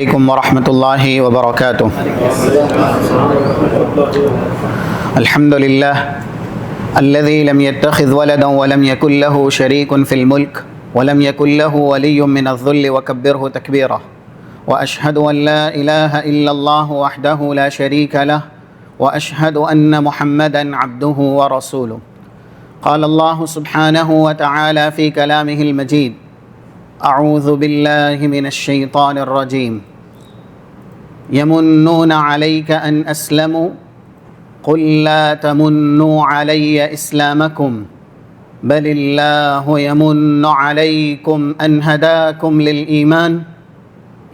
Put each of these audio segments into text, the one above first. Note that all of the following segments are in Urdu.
عليكم ورحمة الله وبركاته. الحمد لله الذي لم يتخذ ولدا ولم يكن له شريك في الملك ولم يكن له ولي من الذل وكبره تكبيرا، وأشهد أن لا إله إلا الله وحده لا شريك له، وأشهد أن محمدا عبده ورسوله. قال الله سبحانه وتعالى في كلامه المجيد: أعوذ بالله من الشيطان الرجيم. يمنون عليك أن أسلموا قل لا تمنوا علي إسلامكم بل الله يمن عليكم أن هداكم للإيمان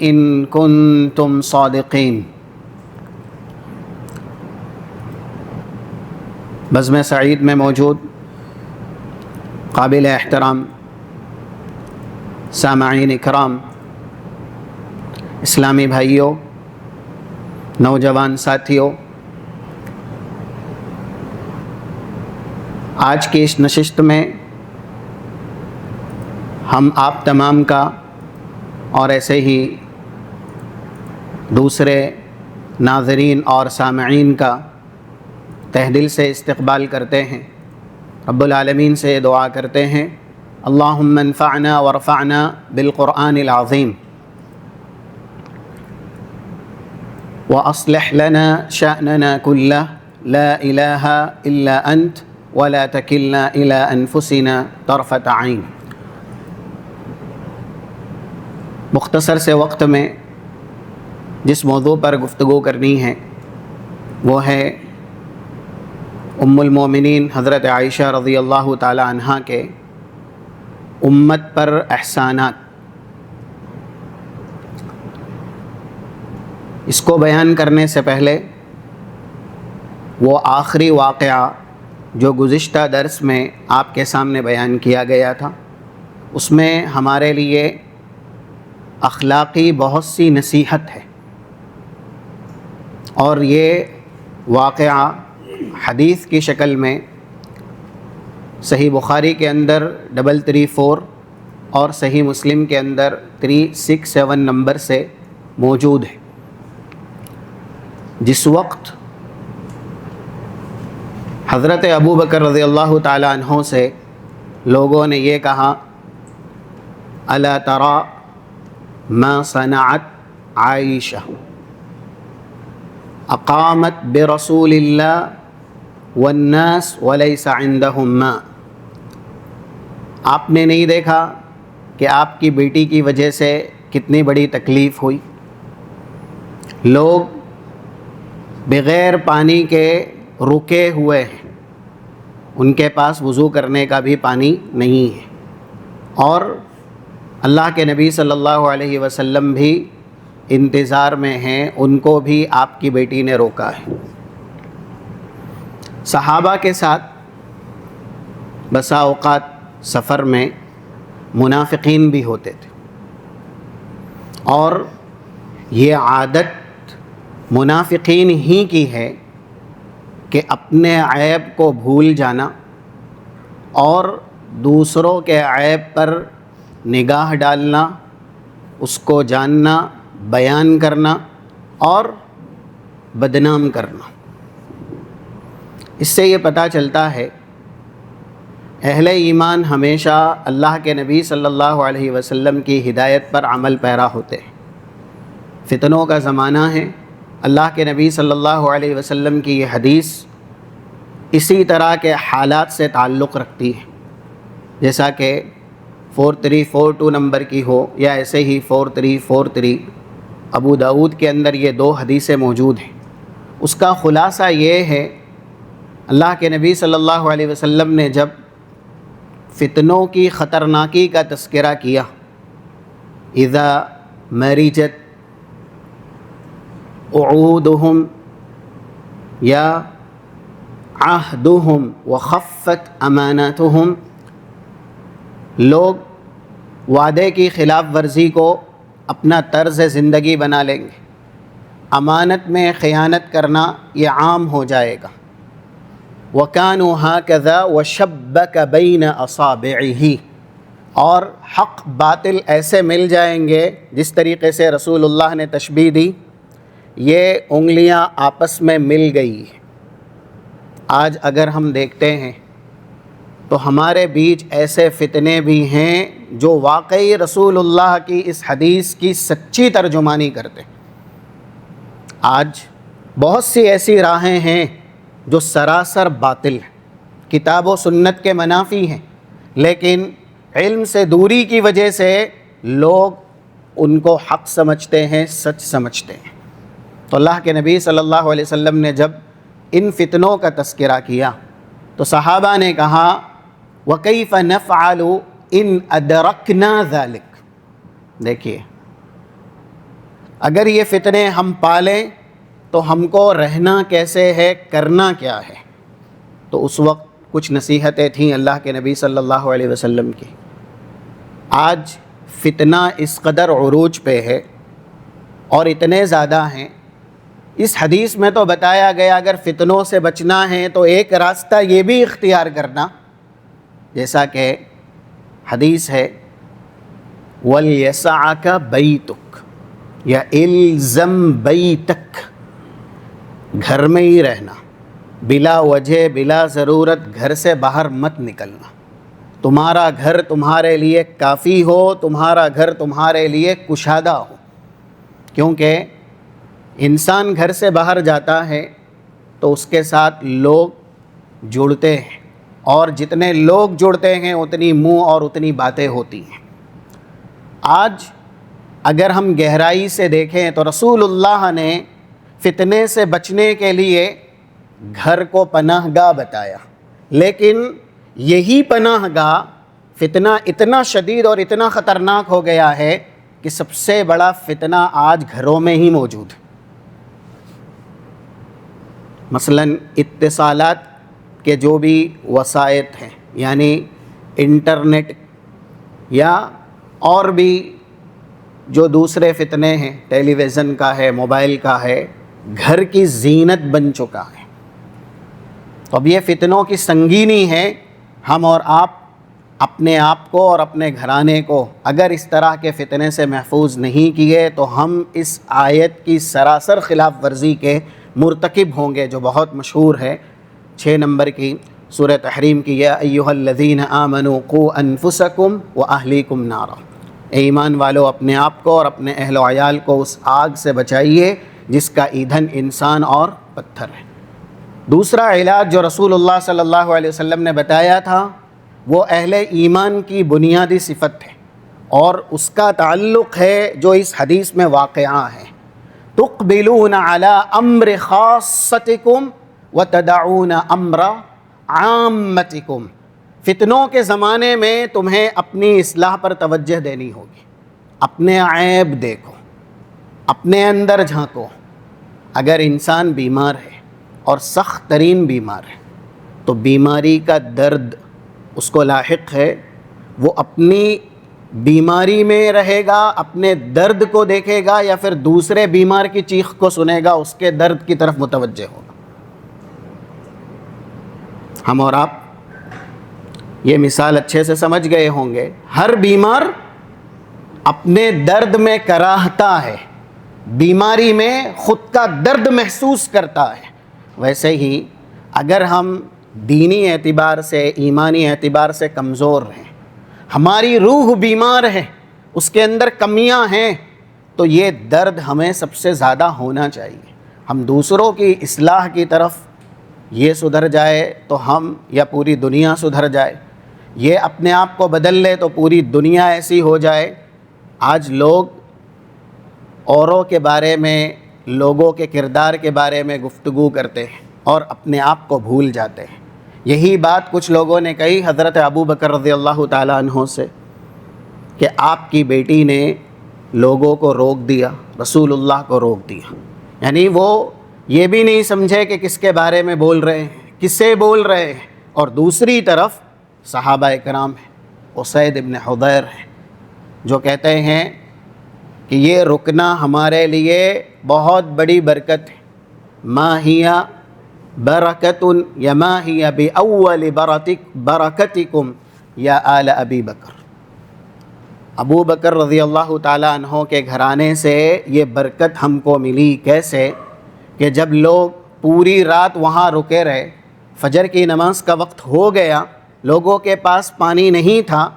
إن كنتم صادقين. بزم سعید میں موجود قابل احترام سامعین اکرام، اسلامی بھائیوں، نوجوان ساتھیوں، آج کی اس نشست میں ہم آپ تمام کا اور ایسے ہی دوسرے ناظرین اور سامعین کا تہ دل سے استقبال کرتے ہیں، رب العالمین سے دعا کرتے ہیں: اللہم انفعنا وارفعنا بالقرآن العظیم وأصلح لنا شأننا كله لا إله إلا أنت ولا تكلنا إلى أنفسنا طرفة عين. مختصر سے وقت میں جس موضوع پر گفتگو کرنی ہے وہ ہے ام المومنین حضرت عائشہ رضی اللہ تعالی عنہا کے امت پر احسانات. اس کو بیان کرنے سے پہلے وہ آخری واقعہ جو گزشتہ درس میں آپ کے سامنے بیان کیا گیا تھا، اس میں ہمارے لیے اخلاقی بہت سی نصیحت ہے، اور یہ واقعہ حدیث کی شکل میں صحیح بخاری کے اندر 334 اور صحیح مسلم کے اندر 367 نمبر سے موجود ہے. جس وقت حضرت ابو بکر رضی اللہ تعالی عنہ سے لوگوں نے یہ کہا: الا ترى ما صنعت عائشہ اقامت برسول اللہ والناس وليس عندهم ماء. آپ نے نہیں دیکھا کہ آپ کی بیٹی کی وجہ سے کتنی بڑی تکلیف ہوئی؟ لوگ بغیر پانی کے رکے ہوئے ہیں، ان کے پاس وضو کرنے کا بھی پانی نہیں ہے، اور اللہ کے نبی صلی اللہ علیہ وسلم بھی انتظار میں ہیں، ان کو بھی آپ کی بیٹی نے روکا ہے. صحابہ کے ساتھ بسا اوقات سفر میں منافقین بھی ہوتے تھے، اور یہ عادت منافقین ہی کی ہے کہ اپنے عیب کو بھول جانا اور دوسروں کے عیب پر نگاہ ڈالنا، اس کو جاننا، بیان کرنا اور بدنام کرنا. اس سے یہ پتہ چلتا ہے اہل ایمان ہمیشہ اللہ کے نبی صلی اللہ علیہ وسلم کی ہدایت پر عمل پیرا ہوتے ہیں. فتنوں کا زمانہ ہے، اللہ کے نبی صلی اللہ علیہ وسلم کی یہ حدیث اسی طرح کے حالات سے تعلق رکھتی ہے، جیسا کہ 4342 نمبر کی ہو یا ایسے ہی 4343. ابو داؤد کے اندر یہ 2 حدیثیں موجود ہیں. اس کا خلاصہ یہ ہے، اللہ کے نبی صلی اللہ علیہ وسلم نے جب فتنوں کی خطرناکی کا تذکرہ کیا، اذا مرجت اعودہم یا عہدہم وخفت اماناتہم، لوگ وعدے کی خلاف ورزی کو اپنا طرز زندگی بنا لیں گے، امانت میں خیانت کرنا یہ عام ہو جائے گا. وَكَانُوا هَكَذَا وَشَبَّكَ بَيْنَ أَصَابِعِهِ، اور حق باطل ایسے مل جائیں گے جس طریقے سے رسول اللہ نے تشبیہ دی، یہ انگلیاں آپس میں مل گئی۔ آج اگر ہم دیکھتے ہیں تو ہمارے بیچ ایسے فتنے بھی ہیں جو واقعی رسول اللہ کی اس حدیث کی سچی ترجمانی کرتے ہیں۔ آج بہت سی ایسی راہیں ہیں جو سراسر باطل ہیں، کتاب و سنت کے منافی ہیں، لیکن علم سے دوری کی وجہ سے لوگ ان کو حق سمجھتے ہیں، سچ سمجھتے ہیں۔ تو اللہ کے نبی صلی اللہ علیہ وسلم نے جب ان فتنوں کا تذکرہ کیا تو صحابہ نے کہا وَكَيْفَ نَفْعَلُ إِنْ أَدْرَكْنَا ذَلِكَ۔ دیکھیے، اگر یہ فتنے ہم پالیں تو ہم کو رہنا کیسے ہے، کرنا کیا ہے؟ تو اس وقت کچھ نصیحتیں تھیں اللہ کے نبی صلی اللہ علیہ وسلم کی۔ آج فتنہ اس قدر عروج پہ ہے اور اتنے زیادہ ہیں، اس حدیث میں تو بتایا گیا اگر فتنوں سے بچنا ہے تو ایک راستہ یہ بھی اختیار کرنا، جیسا کہ حدیث ہے وَلْيَسَعَكَ بَيْتُكَ یا الزم بیتک، گھر میں ہی رہنا، بلا وجہ بلا ضرورت گھر سے باہر مت نکلنا۔ تمہارا گھر تمہارے لیے کافی ہو، تمہارا گھر تمہارے لیے کشادہ ہو، کیونکہ انسان گھر سے باہر جاتا ہے تو اس کے ساتھ لوگ جڑتے ہیں، اور جتنے لوگ جڑتے ہیں اتنی منہ اور اتنی باتیں ہوتی ہیں۔ آج اگر ہم گہرائی سے دیکھیں تو رسول اللہ نے فتنے سے بچنے کے لیے گھر کو پناہ گاہ بتایا، لیکن یہی پناہ گاہ فتنہ اتنا شدید اور اتنا خطرناک ہو گیا ہے کہ سب سے بڑا فتنہ آج گھروں میں ہی موجود ہے۔ مثلاً اتصالات کے جو بھی وسائط ہیں، یعنی انٹرنیٹ یا اور بھی جو دوسرے فتنے ہیں، ٹیلی ویژن کا ہے، موبائل کا ہے، گھر کی زینت بن چکا ہے۔ تو اب یہ فتنوں کی سنگینی ہے، ہم اور آپ اپنے آپ کو اور اپنے گھرانے کو اگر اس طرح کے فتنے سے محفوظ نہیں کیے تو ہم اس آیت کی سراسر خلاف ورزی کے مرتکب ہوں گے، جو بہت مشہور ہے 6 نمبر کی سورہ تحریم کی، یا ایھا الذین آمنوا قوا انفسکم واہلیکم نارا، اے ایمان والو اپنے آپ کو اور اپنے اہل و عیال کو اس آگ سے بچائیے جس کا ایندھن انسان اور پتھر ہے۔ دوسرا علاج جو رسول اللہ صلی اللہ علیہ وسلم نے بتایا تھا وہ اہل ایمان کی بنیادی صفت ہے، اور اس کا تعلق ہے جو اس حدیث میں واقعہ ہے، تقبلون علی امر خاصتکم وتدعون امر عامتکم۔ فتنوں کے زمانے میں تمہیں اپنی اصلاح پر توجہ دینی ہوگی، اپنے عیب دیکھو، اپنے اندر جھانکو۔ اگر انسان بیمار ہے اور سخت ترین بیمار ہے تو بیماری کا درد اس کو لاحق ہے، وہ اپنی بیماری میں رہے گا، اپنے درد کو دیکھے گا، یا پھر دوسرے بیمار کی چیخ کو سنے گا، اس کے درد کی طرف متوجہ ہوگا۔ ہم اور آپ یہ مثال اچھے سے سمجھ گئے ہوں گے، ہر بیمار اپنے درد میں کراہتا ہے، بیماری میں خود کا درد محسوس کرتا ہے۔ ویسے ہی اگر ہم دینی اعتبار سے، ایمانی اعتبار سے کمزور ہیں، ہماری روح بیمار ہے، اس کے اندر کمیاں ہیں، تو یہ درد ہمیں سب سے زیادہ ہونا چاہیے۔ ہم دوسروں کی اصلاح کی طرف، یہ سدھر جائے تو ہم یا پوری دنیا سدھر جائے، یہ اپنے آپ کو بدل لے تو پوری دنیا ایسی ہو جائے۔ آج لوگ اوروں کے بارے میں، لوگوں کے کردار کے بارے میں گفتگو کرتے ہیں اور اپنے آپ کو بھول جاتے ہیں۔ یہی بات کچھ لوگوں نے کہی حضرت ابو بکر رضی اللہ تعالیٰ عنہ سے کہ آپ کی بیٹی نے لوگوں کو روک دیا، رسول اللہ کو روک دیا، یعنی وہ یہ بھی نہیں سمجھے کہ کس کے بارے میں بول رہے ہیں، کس سے بول رہے ہیں۔ اور دوسری طرف صحابہ اکرام ہیں، اسید ابن حضیر ہیں، جو کہتے ہیں کہ یہ رکنا ہمارے لیے بہت بڑی برکت ہے، ما ہی برکت یا ما ہی باول برکتکم یا آل ابی بکر، ابو بکر رضی اللہ تعالیٰ عنہ کے گھرانے سے یہ برکت ہم کو ملی کیسے کہ جب لوگ پوری رات وہاں رکے رہے، فجر کی نماز کا وقت ہو گیا، لوگوں کے پاس پانی نہیں تھا،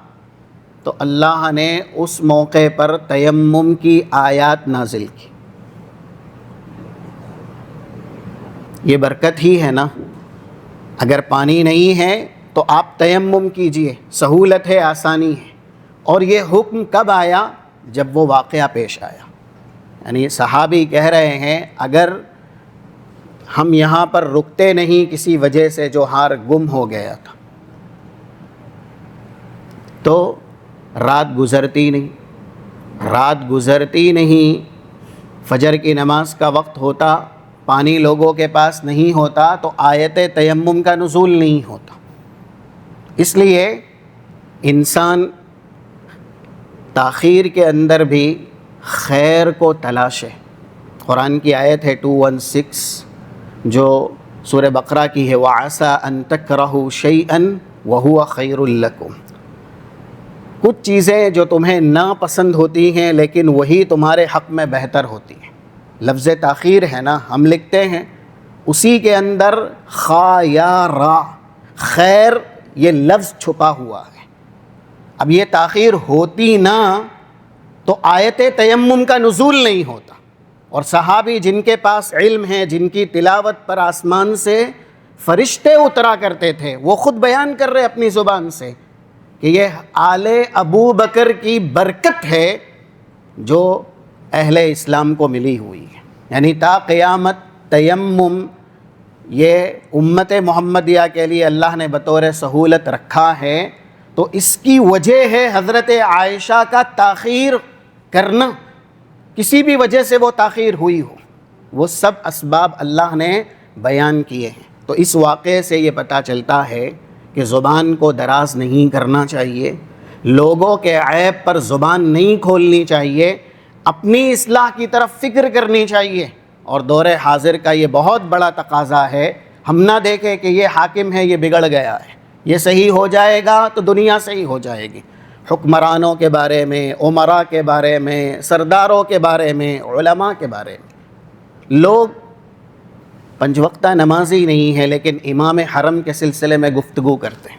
تو اللہ نے اس موقع پر تیمم کی آیات نازل کی۔ یہ برکت ہی ہے نا۔ اگر پانی نہیں ہے تو آپ تیمم کیجئے، سہولت ہے، آسانی ہے۔ اور یہ حکم کب آیا؟ جب وہ واقعہ پیش آیا۔ یعنی صحابی کہہ رہے ہیں اگر ہم یہاں پر رکتے نہیں کسی وجہ سے جو ہار گم ہو گیا تھا تو رات گزرتی نہیں، فجر کی نماز کا وقت ہوتا، پانی لوگوں کے پاس نہیں ہوتا تو آیت تیمم کا نزول نہیں ہوتا۔ اس لیے انسان تاخیر کے اندر بھی خیر کو تلاشے۔ قرآن کی آیت ہے 216 جو سورہ بقرہ کی ہے، وَعَسَىٰ أَن تَكْرَهُوا شَيْئًا وَهُوَ خَيْرٌ لَكُمْ۔ کچھ چیزیں جو تمہیں ناپسند ہوتی ہیں لیکن وہی تمہارے حق میں بہتر ہوتی ہیں۔ لفظ تاخیر ہے نا، ہم لکھتے ہیں اسی کے اندر خا یا را، خیر یہ لفظ چھپا ہوا ہے۔ اب یہ تاخیر ہوتی نا تو آیت تیمم کا نزول نہیں ہوتا۔ اور صحابی جن کے پاس علم ہے، جن کی تلاوت پر آسمان سے فرشتے اترا کرتے تھے، وہ خود بیان کر رہے اپنی زبان سے کہ یہ آل ابو بکر کی برکت ہے جو اہل اسلام کو ملی ہوئی ہے۔ یعنی تا قیامت تیمم یہ امت محمدیہ کے لیے اللہ نے بطور سہولت رکھا ہے، تو اس کی وجہ ہے حضرت عائشہ کا تاخیر کرنا، کسی بھی وجہ سے وہ تاخیر ہوئی ہو، وہ سب اسباب اللہ نے بیان کیے ہیں۔ تو اس واقعے سے یہ پتہ چلتا ہے کہ زبان کو دراز نہیں کرنا چاہیے، لوگوں کے عیب پر زبان نہیں کھولنی چاہیے، اپنی اصلاح کی طرف فکر کرنی چاہیے۔ اور دور حاضر کا یہ بہت بڑا تقاضا ہے، ہم نہ دیکھیں کہ یہ حاکم ہے، یہ بگڑ گیا ہے، یہ صحیح ہو جائے گا تو دنیا صحیح ہو جائے گی۔ حکمرانوں کے بارے میں، عمراء کے بارے میں، سرداروں کے بارے میں، علماء کے بارے میں، لوگ پنج وقتہ نمازی نہیں ہے لیکن امام حرم کے سلسلے میں گفتگو کرتے ہیں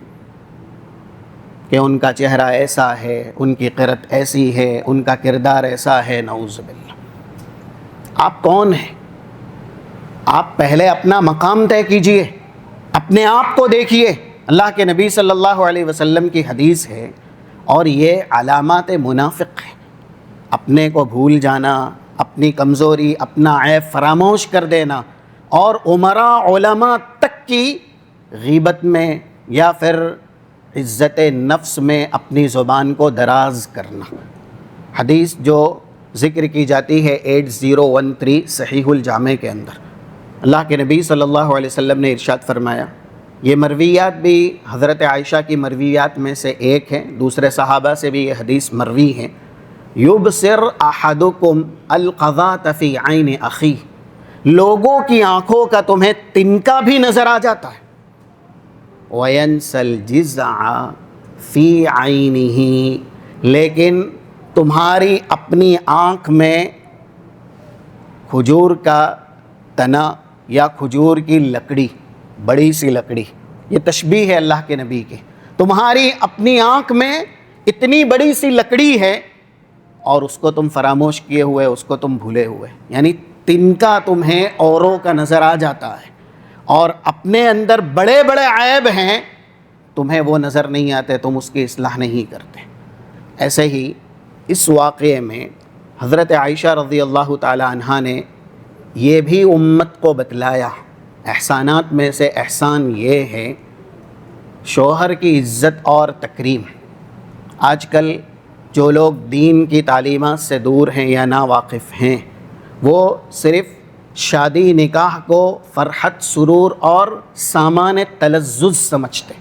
کہ ان کا چہرہ ایسا ہے، ان کی قرت ایسی ہے، ان کا کردار ایسا ہے، نعوذ باللہ۔ آپ کون ہیں؟ آپ پہلے اپنا مقام طے کیجئے، اپنے آپ کو دیکھیے۔ اللہ کے نبی صلی اللہ علیہ وسلم کی حدیث ہے، اور یہ علامات منافق ہیں، اپنے کو بھول جانا، اپنی کمزوری، اپنا عیب فراموش کر دینا، اور عمراء علماء تک کی غیبت میں یا پھر عزت نفس میں اپنی زبان کو دراز کرنا۔ حدیث جو ذکر کی جاتی ہے 8013 صحیح الجامع کے اندر، اللہ کے نبی صلی اللہ علیہ وسلم نے ارشاد فرمایا، یہ مرویات بھی حضرت عائشہ کی مرویات میں سے ایک ہے، دوسرے صحابہ سے بھی یہ حدیث مروی ہے، یبصر احدکم القذاۃ فی عین اخیہ، لوگوں کی آنکھوں کا تمہیں تنکا بھی نظر آ جاتا ہے، وینسی الجزع فی عینہ، لیکن تمہاری اپنی آنکھ میں کھجور کا تنا یا کھجور کی لکڑی، بڑی سی لکڑی، یہ تشبیہ ہے اللہ کے نبی کے، تمہاری اپنی آنکھ میں اتنی بڑی سی لکڑی ہے اور اس کو تم فراموش کیے ہوئے، اس کو تم بھولے ہوئے، یعنی تنکا تمہیں اوروں کا نظر آ جاتا ہے، اور اپنے اندر بڑے بڑے عیب ہیں، تمہیں وہ نظر نہیں آتے، تم اس کی اصلاح نہیں کرتے۔ ایسے ہی اس واقعے میں حضرت عائشہ رضی اللہ تعالی عنہا نے یہ بھی امت کو بتلایا، احسانات میں سے احسان یہ ہے شوہر کی عزت اور تکریم۔ آج کل جو لوگ دین کی تعلیمات سے دور ہیں یا نا واقف ہیں، وہ صرف شادی نکاح کو فرحت سرور اور سامان تلذذ سمجھتے۔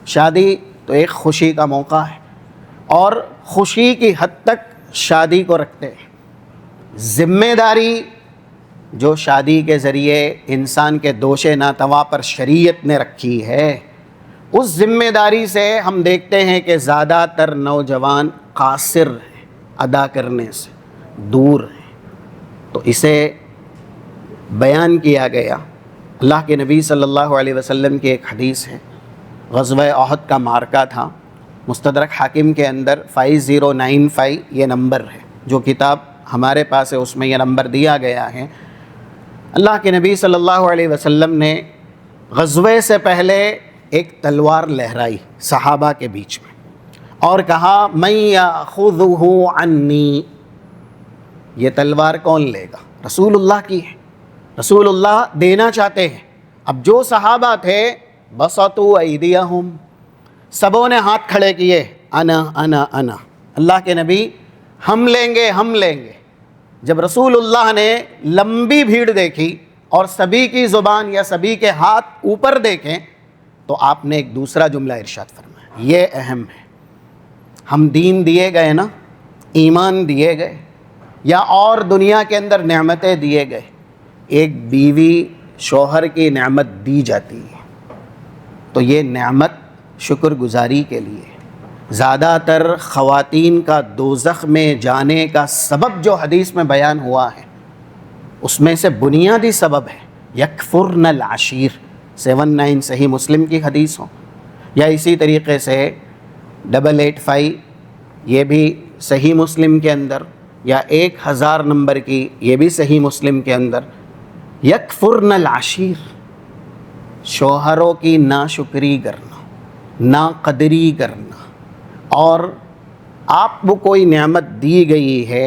شادی تو ایک خوشی کا موقع ہے اور خوشی کی حد تک شادی کو رکھتے ہیں۔ ذمہ داری جو شادی کے ذریعے انسان کے دوش ناتواں پر شریعت نے رکھی ہے، اس ذمہ داری سے ہم دیکھتے ہیں کہ زیادہ تر نوجوان قاصر ہیں، ادا کرنے سے دور ہیں۔ تو اسے بیان کیا گیا۔ اللہ کے نبی صلی اللہ علیہ وسلم کی ایک حدیث ہے، غزوہ احد کا معرکہ تھا، مستدرک حاکم کے اندر 5095 یہ نمبر ہے، جو کتاب ہمارے پاس ہے اس میں یہ نمبر دیا گیا ہے۔ اللہ کے نبی صلی اللہ علیہ وسلم نے غزوے سے پہلے ایک تلوار لہرائی صحابہ کے بیچ میں اور کہا من یاخذہ عنی، یہ تلوار کون لے گا؟ رسول اللہ کی ہے، رسول اللہ دینا چاہتے ہیں۔ اب جو صحابہ تھے بسطوا ایدیہم، سبوں نے ہاتھ کھڑے کیے، انا انا انا، اللہ کے نبی ہم لیں گے ہم لیں گے۔ جب رسول اللہ نے لمبی بھیڑ دیکھی اور سبھی کی زبان یا سبھی کے ہاتھ اوپر دیکھیں تو آپ نے ایک دوسرا جملہ ارشاد فرمایا، یہ اہم ہے، ہم دین دیے گئے نا، ایمان دیے گئے یا اور دنیا کے اندر نعمتیں دیے گئے، ایک بیوی شوہر کی نعمت دی جاتی ہے تو یہ نعمت شکر گزاری کے لیے۔ زیادہ تر خواتین کا دوزخ میں جانے کا سبب جو حدیث میں بیان ہوا ہے اس میں سے بنیادی سبب ہے یکفرن العشیر، 79 صحیح مسلم کی حدیث ہو، یا اسی طریقے سے 885 یہ بھی صحیح مسلم کے اندر، یا 1000 نمبر کی یہ بھی صحیح مسلم کے اندر، یکفرن العشیر، شوہروں کی ناشکری کرنا، ناقدری کرنا، اور آپ کو کوئی نعمت دی گئی ہے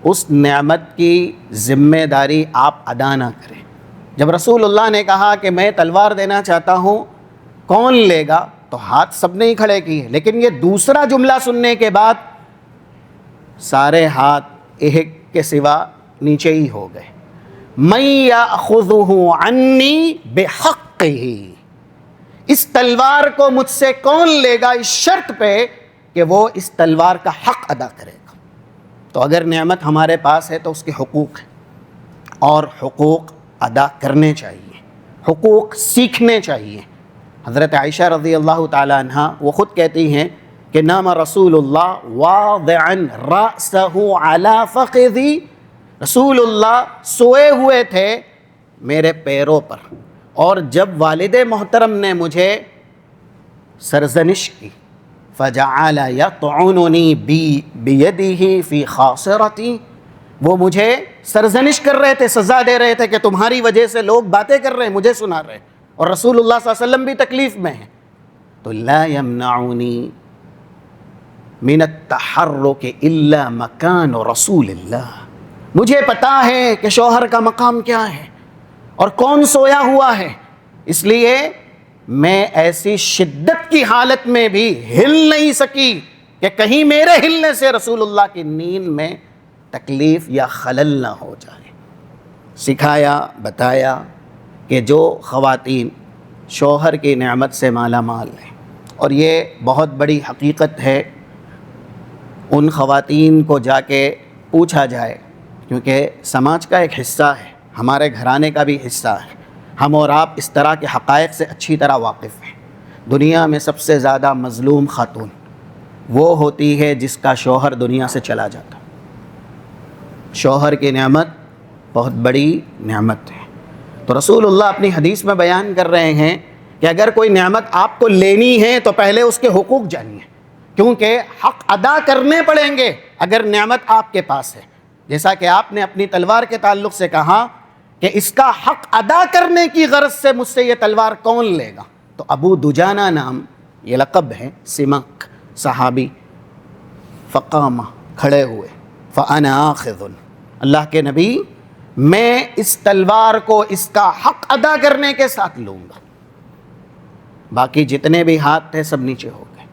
اس نعمت کی ذمہ داری آپ ادا نہ کریں۔ جب رسول اللہ نے کہا کہ میں تلوار دینا چاہتا ہوں، کون لے گا؟ تو ہاتھ سب نے ہی کھڑے کیے، لیکن یہ دوسرا جملہ سننے کے بعد سارے ہاتھ ایک کے سوا نیچے ہی ہو گئے۔ من یاخذہ عنی بحقہ، اس تلوار کو مجھ سے کون لے گا اس شرط پہ کہ وہ اس تلوار کا حق ادا کرے گا۔ تو اگر نعمت ہمارے پاس ہے تو اس کے حقوق ہیں، اور حقوق ادا کرنے چاہیے، حقوق سیکھنے چاہیے۔ حضرت عائشہ رضی اللہ تعالی عنہ وہ خود کہتی ہیں کہ نام رسول اللہ واضعا رأسہ علی فخذی، رسول اللہ سوئے ہوئے تھے میرے پیروں پر، اور جب والد محترم نے مجھے سرزنش کی فجعل یطعننی بیدہ فی خاصرتی، وہ مجھے سرزنش کر رہے تھے، سزا دے رہے تھے کہ تمہاری وجہ سے لوگ باتیں کر رہے ہیں، مجھے سنا رہے ہیں، اور رسول اللہ صلی اللہ علیہ وسلم بھی تکلیف میں ہیں، تو لا یمنعنی من التحرک الا مکان رسول اللہ، مجھے پتا ہے کہ شوہر کا مقام کیا ہے اور کون سویا ہوا ہے، اس لیے میں ایسی شدت کی حالت میں بھی ہل نہیں سکی کہ کہیں میرے ہلنے سے رسول اللہ کی نیند میں تکلیف یا خلل نہ ہو جائے۔ سکھایا، بتایا کہ جو خواتین شوہر کی نعمت سے مالا مال ہیں، اور یہ بہت بڑی حقیقت ہے، ان خواتین کو جا کے پوچھا جائے، کیونکہ سماج کا ایک حصہ ہے، ہمارے گھرانے کا بھی حصہ ہے، ہم اور آپ اس طرح کے حقائق سے اچھی طرح واقف ہیں۔ دنیا میں سب سے زیادہ مظلوم خاتون وہ ہوتی ہے جس کا شوہر دنیا سے چلا جاتا۔ شوہر کی نعمت بہت بڑی نعمت ہے۔ تو رسول اللہ اپنی حدیث میں بیان کر رہے ہیں کہ اگر کوئی نعمت آپ کو لینی ہے تو پہلے اس کے حقوق جانیے، کیونکہ حق ادا کرنے پڑیں گے اگر نعمت آپ کے پاس ہے۔ جیسا کہ آپ نے اپنی تلوار کے تعلق سے کہا کہ اس کا حق ادا کرنے کی غرض سے مجھ سے یہ تلوار کون لے گا، تو ابو دجانہ نام یہ لقب ہے، سمک صحابی، فقامہ کھڑے ہوئے، فانا آخذ، اللہ کے نبی میں اس تلوار کو اس کا حق ادا کرنے کے ساتھ لوں گا۔ باقی جتنے بھی ہاتھ تھے سب نیچے ہو گئے،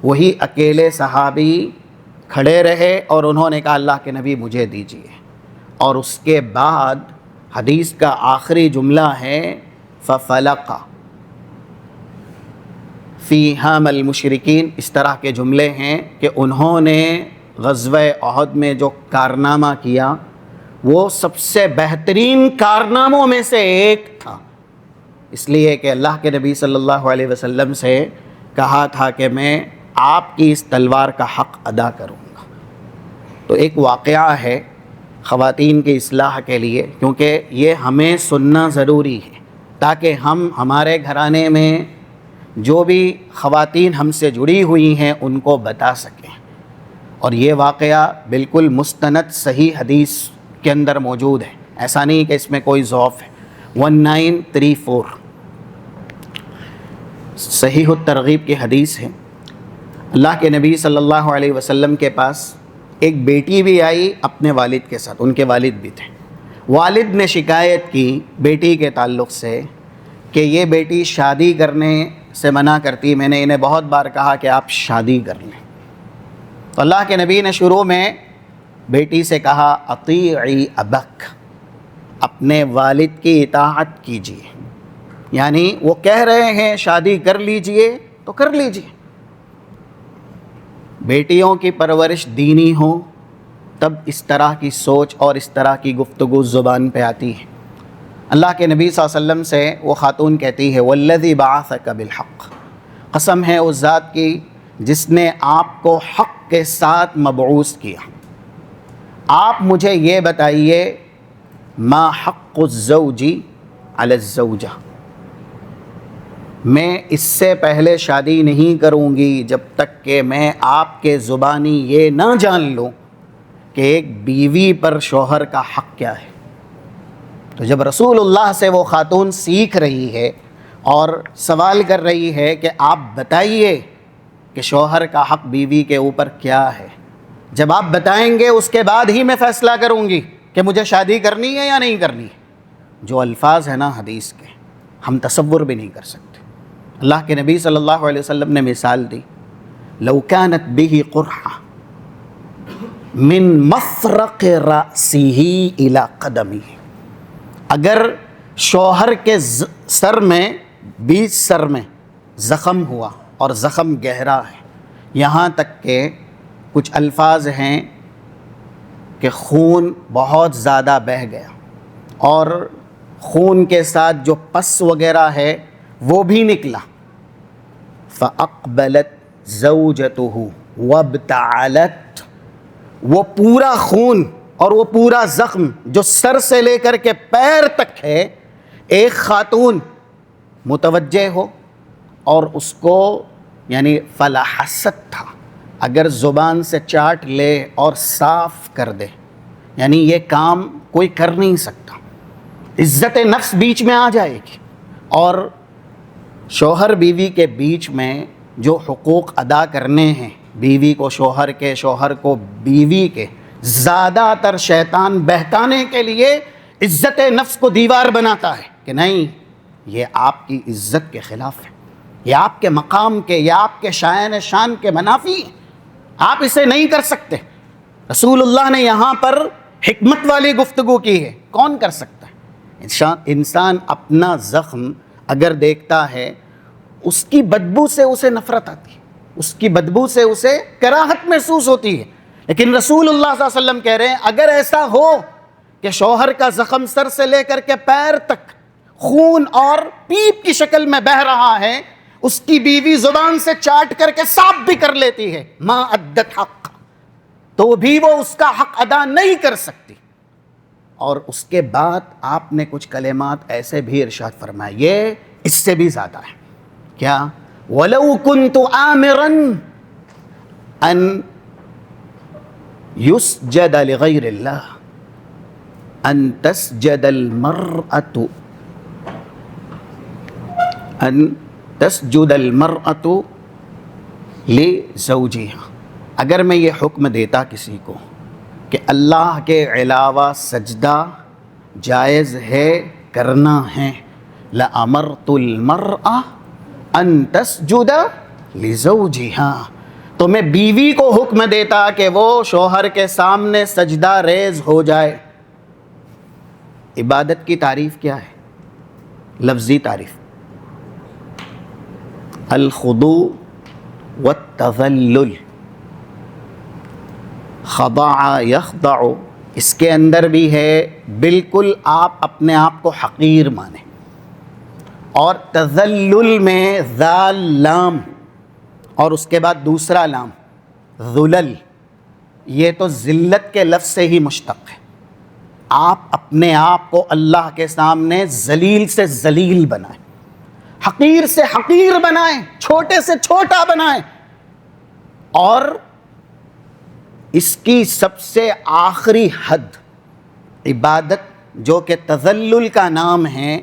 وہی اکیلے صحابی کھڑے رہے اور انہوں نے کہا اللہ کے نبی مجھے دیجیے۔ اور اس کے بعد حدیث کا آخری جملہ ہے فَفَلَقَ فِي حَامَ الْمُشْرِكِينَ، اس طرح کے جملے ہیں کہ انہوں نے غزوہ احد میں جو کارنامہ کیا وہ سب سے بہترین کارناموں میں سے ایک تھا، اس لیے کہ اللہ کے نبی صلی اللہ علیہ وسلم سے کہا تھا کہ میں آپ کی اس تلوار کا حق ادا کروں گا۔ تو ایک واقعہ ہے خواتین کی اصلاح کے لیے، کیونکہ یہ ہمیں سننا ضروری ہے تاکہ ہم ہمارے گھرانے میں جو بھی خواتین ہم سے جڑی ہوئی ہیں ان کو بتا سکیں۔ اور یہ واقعہ بالکل مستند صحیح حدیث کے اندر موجود ہے، ایسا نہیں کہ اس میں کوئی ضعف ہے۔ 1934 صحیح الترغیب کی حدیث ہے۔ اللہ کے نبی صلی اللہ علیہ وسلم کے پاس ایک بیٹی بھی آئی اپنے والد کے ساتھ، ان کے والد بھی تھے۔ والد نے شکایت کی بیٹی کے تعلق سے کہ یہ بیٹی شادی کرنے سے منع کرتی، میں نے انہیں بہت بار کہا کہ آپ شادی کر لیں۔ تو اللہ کے نبی نے شروع میں بیٹی سے کہا اطیعی ابک، اپنے والد کی اطاعت کیجیے، یعنی وہ کہہ رہے ہیں شادی کر لیجئے تو کر لیجئے۔ بیٹیوں کی پرورش دینی ہو تب اس طرح کی سوچ اور اس طرح کی گفتگو زبان پہ آتی ہے۔ اللہ کے نبی صلی اللہ علیہ وسلم سے وہ خاتون کہتی ہے والذی بعثک بالحق، قسم ہے اس ذات کی جس نے آپ کو حق کے ساتھ مبعوث کیا، آپ مجھے یہ بتائیے ما حق الزوج علی الزوجہ، میں اس سے پہلے شادی نہیں کروں گی جب تک کہ میں آپ کے زبانی یہ نہ جان لوں کہ ایک بیوی پر شوہر کا حق کیا ہے۔ تو جب رسول اللہ سے وہ خاتون سیکھ رہی ہے اور سوال کر رہی ہے کہ آپ بتائیے کہ شوہر کا حق بیوی کے اوپر کیا ہے، جب آپ بتائیں گے اس کے بعد ہی میں فیصلہ کروں گی کہ مجھے شادی کرنی ہے یا نہیں کرنی ہے۔ جو الفاظ ہیں نا حدیث کے، ہم تصور بھی نہیں کر سکتے۔ اللہ کے نبی صلی اللہ علیہ وسلم نے مثال دی، لو كانت به قرحة من مفرق رأسه الى قدمه، اگر شوہر کے سر میں بیچ سر میں زخم ہوا اور زخم گہرا ہے، یہاں تک کہ کچھ الفاظ ہیں کہ خون بہت زیادہ بہہ گیا اور خون کے ساتھ جو پس وغیرہ ہے وہ بھی نکلا، فَأَقْبَلَتْ زَوْجَتُهُ وَابْتَعَلَتْ، وہ پورا خون اور وہ پورا زخم جو سر سے لے کر کے پیر تک ہے، ایک خاتون متوجہ ہو اور اس کو یعنی فلاحست تھا، اگر زبان سے چاٹ لے اور صاف کر دے، یعنی یہ کام کوئی کر نہیں سکتا، عزت نفس بیچ میں آ جائے گی۔ اور شوہر بیوی کے بیچ میں جو حقوق ادا کرنے ہیں، بیوی کو شوہر کے، شوہر کو بیوی کے، زیادہ تر شیطان بہکانے کے لیے عزت نفس کو دیوار بناتا ہے کہ نہیں یہ آپ کی عزت کے خلاف ہے، یہ آپ کے مقام کے، یہ آپ کے شان کے منافی ہے، آپ اسے نہیں کر سکتے۔ رسول اللہ نے یہاں پر حکمت والی گفتگو کی ہے، کون کر سکتا ہے؟ انسان اپنا زخم اگر دیکھتا ہے، اس کی بدبو سے اسے نفرت آتی ہے، اس کی بدبو سے اسے کراہت محسوس ہوتی ہے، لیکن رسول اللہ صلی اللہ علیہ وسلم کہہ رہے ہیں اگر ایسا ہو کہ شوہر کا زخم سر سے لے کر کے پیر تک خون اور پیپ کی شکل میں بہہ رہا ہے، اس کی بیوی زبان سے چاٹ کر کے صاف بھی کر لیتی ہے، ما ادت حق، تو بھی وہ اس کا حق ادا نہیں کر سکتی۔ اور اس کے بعد آپ نے کچھ کلمات ایسے بھی ارشاد فرمائے، یہ اس سے بھی زیادہ ہے، کیا وَلَوْ كُنْتُ آمِرًا أَن يُسْجَدَ لِغَيْرِ اللَّهِ أَن تَسْجُدَ الْمَرْأَةُ لِزَوْجِهَا، اگر میں یہ حکم دیتا کسی کو کہ اللہ کے علاوہ سجدہ جائز ہے کرنا ہے، لَأَمَرْتُ الْمَرْأَةَ أَن تَسْجُدَ لِزَوْجِهَا، تو میں بیوی کو حکم دیتا کہ وہ شوہر کے سامنے سجدہ ریز ہو جائے۔ عبادت کی تعریف کیا ہے؟ لفظی تعریف، الخضوع والتذلل، خضع یخضع، اس کے اندر بھی ہے بالکل آپ اپنے آپ کو حقیر مانیں اور تذلل میں ذال لام اور اس کے بعد دوسرا لام ذلل، یہ تو ذلت کے لفظ سے ہی مشتق ہے۔ آپ اپنے آپ کو اللہ کے سامنے ذلیل سے ذلیل بنائیں، حقیر سے حقیر بنائیں، چھوٹے سے چھوٹا بنائیں، اور اس کی سب سے آخری حد عبادت جو کہ تذلل کا نام ہے،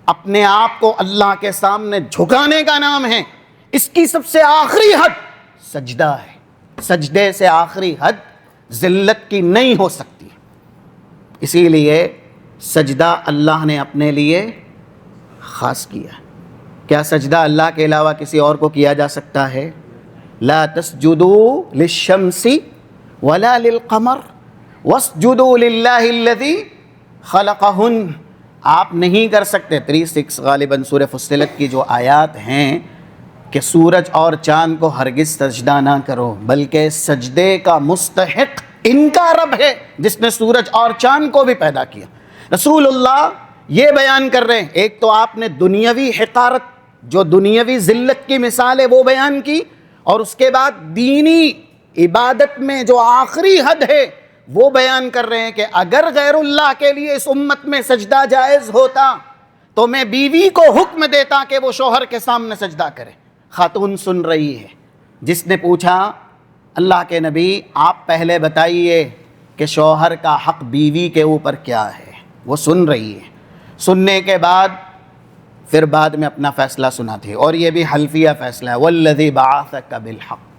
اپنے آپ کو اللہ کے سامنے جھکانے کا نام ہے، اس کی سب سے آخری حد سجدہ ہے۔ سجدے سے آخری حد ذلت کی نہیں ہو سکتی، اسی لیے سجدہ اللہ نے اپنے لیے خاص کیا۔ کیا سجدہ اللہ کے علاوہ کسی اور کو کیا جا سکتا ہے؟ لا تسجدوا للشمس ولا للقمر واسجدوا للہ الذی خلقہن۔ آپ نہیں کر سکتے 36 غالباً سورہ فصلت کی جو آیات ہیں کہ سورج اور چاند کو ہرگز سجدہ نہ کرو، بلکہ سجدے کا مستحق ان کا رب ہے جس نے سورج اور چاند کو بھی پیدا کیا۔ رسول اللہ یہ بیان کر رہے ہیں، ایک تو آپ نے دنیاوی حقارت، جو دنیاوی ذلت کی مثال ہے وہ بیان کی، اور اس کے بعد دینی عبادت میں جو آخری حد ہے وہ بیان کر رہے ہیں کہ اگر غیر اللہ کے لیے اس امت میں سجدہ جائز ہوتا تو میں بیوی کو حکم دیتا کہ وہ شوہر کے سامنے سجدہ کرے۔ خاتون سن رہی ہے، جس نے پوچھا اللہ کے نبی آپ پہلے بتائیے کہ شوہر کا حق بیوی کے اوپر کیا ہے، وہ سن رہی ہے، سننے کے بعد پھر بعد میں اپنا فیصلہ سناتی ہے، اور یہ بھی حلفیہ فیصلہ ہے، والذی بعثک بالحق،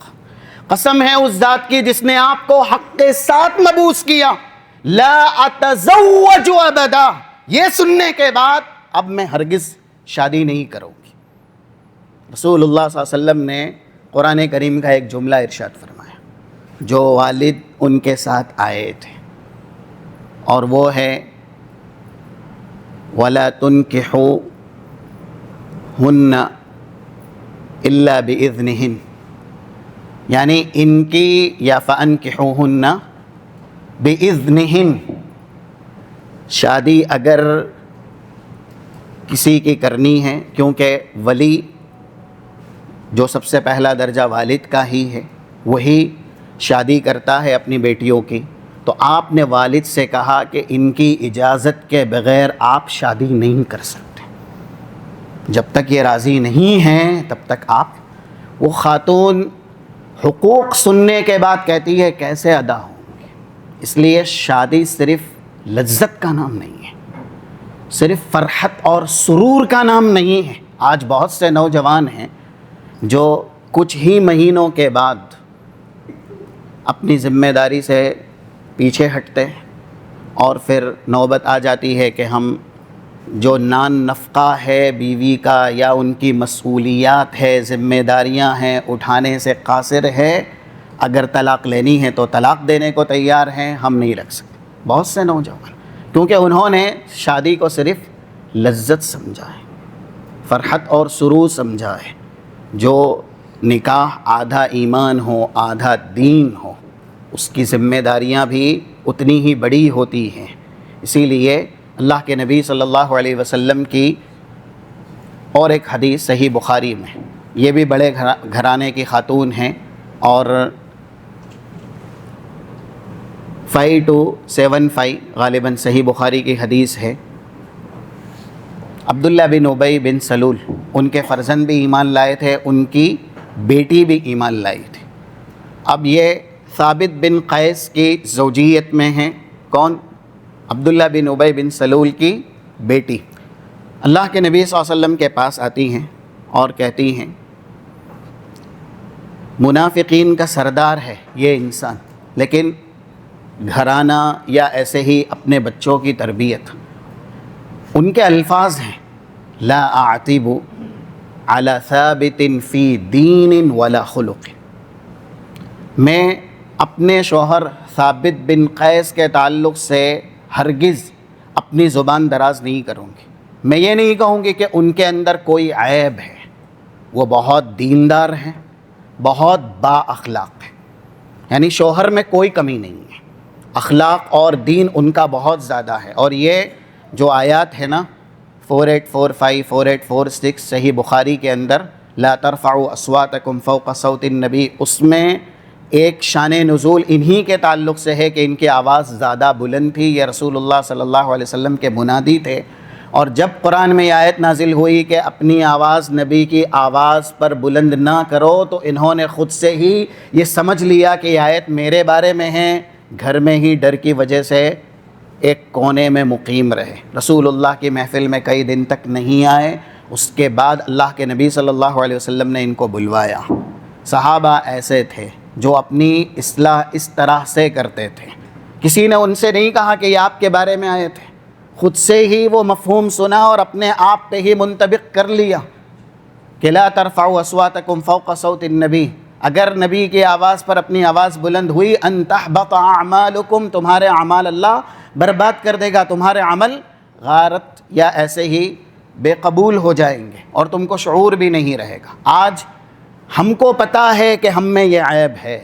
قسم ہے اس ذات کی جس نے آپ کو حق کے ساتھ مبعوث کیا، لا اتزوج ابدا، یہ سننے کے بعد اب میں ہرگز شادی نہیں کروں گی۔ رسول اللہ صلی اللہ علیہ وسلم نے قرآن کریم کا ایک جملہ ارشاد فرمایا جو والد ان کے ساتھ آئے تھے، اور وہ ہے وَلَا تُنْكِحُوا هُنَّ إِلَّا بِإِذْنِهِنَّ، یعنی ان کی، یا فَأَنْكِحُوهُنَّ بِإِذْنِهِنَّ، شادی اگر کسی کی کرنی ہے، کیونکہ ولی جو سب سے پہلا درجہ والد کا ہی ہے، وہی شادی کرتا ہے اپنی بیٹیوں کی، تو آپ نے والد سے کہا کہ ان کی اجازت کے بغیر آپ شادی نہیں کر سکتے، جب تک یہ راضی نہیں ہیں تب تک آپ۔ وہ خاتون حقوق سننے کے بعد کہتی ہے کیسے ادا ہوں گے؟ اس لیے شادی صرف لذت کا نام نہیں ہے، صرف فرحت اور سرور کا نام نہیں ہے۔ آج بہت سے نوجوان ہیں جو کچھ ہی مہینوں کے بعد اپنی ذمہ داری سے پیچھے ہٹتے ہیں، اور پھر نوبت آ جاتی ہے کہ ہم جو نان نفقہ ہے بیوی کا، یا ان کی مسئولیات ہے، ذمہ داریاں ہیں، اٹھانے سے قاصر ہے، اگر طلاق لینی ہے تو طلاق دینے کو تیار ہیں، ہم نہیں رکھ سکتے۔ بہت سے نوجوان، کیونکہ انہوں نے شادی کو صرف لذت سمجھا ہے، فرحت اور سرور سمجھا ہے۔ جو نکاح آدھا ایمان ہو آدھا دین ہو، اس کی ذمہ داریاں بھی اتنی ہی بڑی ہوتی ہیں۔ اسی لیے اللہ کے نبی صلی اللہ علیہ وسلم کی اور ایک حدیث صحیح بخاری میں، یہ بھی بڑے گھرانے کی خاتون ہیں، اور 5275 غالباً صحیح بخاری کی حدیث ہے۔ عبداللہ بن ابی بن سلول، ان کے فرزند بھی ایمان لائے تھے، ان کی بیٹی بھی ایمان لائی تھی۔ اب یہ ثابت بن قیس کی زوجیت میں ہیں، کون؟ عبداللہ بن ابی بن سلول کی بیٹی اللہ کے نبی صلی اللہ علیہ وسلم کے پاس آتی ہیں اور کہتی ہیں منافقین کا سردار ہے یہ انسان، لیکن گھرانہ یا ایسے ہی اپنے بچوں کی تربیت، ان کے الفاظ ہیں لا اعتب علی ثابت فی دین ولا خلق، میں اپنے شوہر ثابت بن قیس کے تعلق سے ہرگز اپنی زبان دراز نہیں کروں گی۔ میں یہ نہیں کہوں گی کہ ان کے اندر کوئی عیب ہے، وہ بہت دیندار ہیں، بہت با اخلاق ہیں، یعنی شوہر میں کوئی کمی نہیں ہے، اخلاق اور دین ان کا بہت زیادہ ہے۔ اور یہ جو آیات ہے نا 4845 4846 صحیح بخاری کے اندر لا ترفعوا اصواتکم فوق صوت النبی، اس میں ایک شان نزول انہی کے تعلق سے ہے کہ ان کی آواز زیادہ بلند تھی، یہ رسول اللہ صلی اللہ علیہ وسلم کے منادی تھے۔ اور جب قرآن میں یہ آیت نازل ہوئی کہ اپنی آواز نبی کی آواز پر بلند نہ کرو، تو انہوں نے خود سے ہی یہ سمجھ لیا کہ یہ آیت میرے بارے میں ہے، گھر میں ہی ڈر کی وجہ سے ایک کونے میں مقیم رہے، رسول اللہ کی محفل میں کئی دن تک نہیں آئے۔ اس کے بعد اللہ کے نبی صلی اللہ علیہ وسلم نے ان کو بلوایا۔ صحابہ ایسے تھے جو اپنی اصلاح اس طرح سے کرتے تھے، کسی نے ان سے نہیں کہا کہ یہ آپ کے بارے میں آئے تھے، خود سے ہی وہ مفہوم سنا اور اپنے آپ پہ ہی منطبق کر لیا کہ لا ترفعوا اصواتکم فوق صوت النبی، اگر نبی کی آواز پر اپنی آواز بلند ہوئی ان تحبط اعمالکم، تمہارے اعمال اللہ برباد کر دے گا، تمہارے عمل غارت یا ایسے ہی بے قبول ہو جائیں گے اور تم کو شعور بھی نہیں رہے گا۔ آج ہم کو پتہ ہے کہ ہم میں یہ عیب ہے،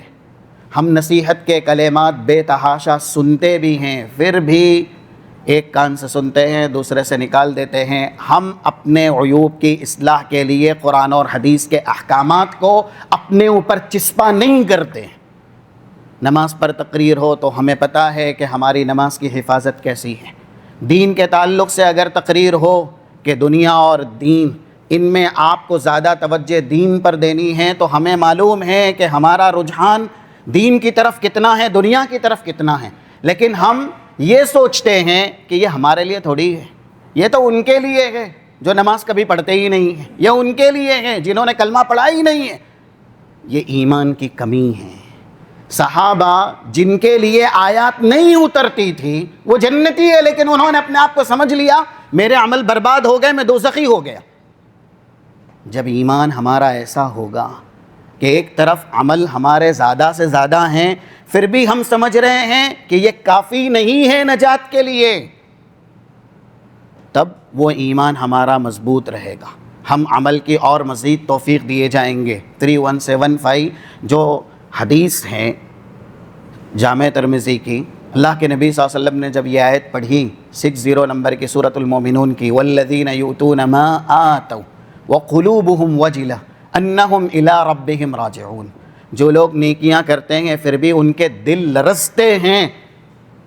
ہم نصیحت کے کلمات بے تحاشا سنتے بھی ہیں، پھر بھی ایک کان سے سنتے ہیں دوسرے سے نکال دیتے ہیں۔ ہم اپنے عیوب کی اصلاح کے لیے قرآن اور حدیث کے احکامات کو اپنے اوپر چسپاں نہیں کرتے۔ نماز پر تقریر ہو تو ہمیں پتہ ہے کہ ہماری نماز کی حفاظت کیسی ہے۔ دین کے تعلق سے اگر تقریر ہو کہ دنیا اور دین، ان میں آپ کو زیادہ توجہ دین پر دینی ہے، تو ہمیں معلوم ہے کہ ہمارا رجحان دین کی طرف کتنا ہے، دنیا کی طرف کتنا ہے، لیکن ہم یہ سوچتے ہیں کہ یہ ہمارے لیے تھوڑی ہے، یہ تو ان کے لیے ہے جو نماز کبھی پڑھتے ہی نہیں ہیں، یہ ان کے لیے ہے جنہوں نے کلمہ پڑھا ہی نہیں ہے۔ یہ ایمان کی کمی ہے۔ صحابہ جن کے لیے آیات نہیں اترتی تھی وہ جنتی ہے، لیکن انہوں نے اپنے آپ کو سمجھ لیا میرے عمل برباد ہو گئے، میں دوزخی ہو گیا۔ جب ایمان ہمارا ایسا ہوگا کہ ایک طرف عمل ہمارے زیادہ سے زیادہ ہیں، پھر بھی ہم سمجھ رہے ہیں کہ یہ کافی نہیں ہے نجات کے لیے، تب وہ ایمان ہمارا مضبوط رہے گا، ہم عمل کی اور مزید توفیق دیے جائیں گے۔ 3175 جو حدیث ہے جامع ترمذی کی، اللہ کے نبی صلی اللہ علیہ وسلم نے جب یہ آیت پڑھی 60 نمبر کی سورۃ المومنون کی، والذین یؤتون ما آتوا وقلوبہم وجلہ انہم الی ربہم راجعون، جو لوگ نیکیاں کرتے ہیں پھر بھی ان کے دل لرزتے ہیں